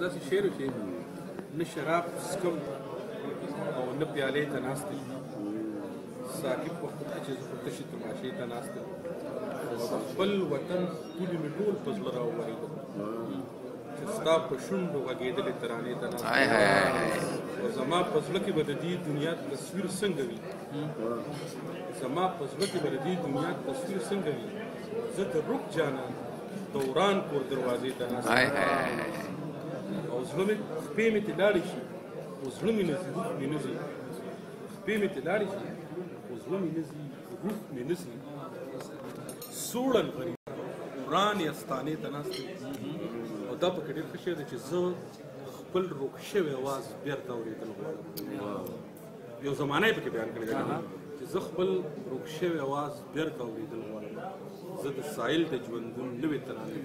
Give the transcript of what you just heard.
داسې شعر چې نه شراب څښم او نه پیالې ته ناست یم ساقي په خپل چې زه خو تشې تماشې ته ناست یم او د خپل وطن پولې مې ټول په زړه راوورېدل چې ستا په شونډو غږېدلې ترانې ته ناست یم او زما په زړه کې به د دې دنیا تصویر څنګه وي زما په زړه کې به د دې دنیا تصویر څنګه وي زه د رخ جانان دوران کور دروازې ته ناست او زړه مې خپې مې ترې لاړې شي خو زړه مې نه ځي روح مې نه ځي خپې مې ترې لاړې شي خو زړه مې نه ځي روح مې نه ځي سوړن غریب ورانې استانې ته ناست او دا پکې ډېر ښه شی دی چې زه خپل روک شوی اواز بېرته اورېدل غواړم یو زمانه یې پکې بیان کړې ده چې زه خپل روک شوی اواز بېرته اورېدل غواړم زه د سایل د ژوندون نوې ترانې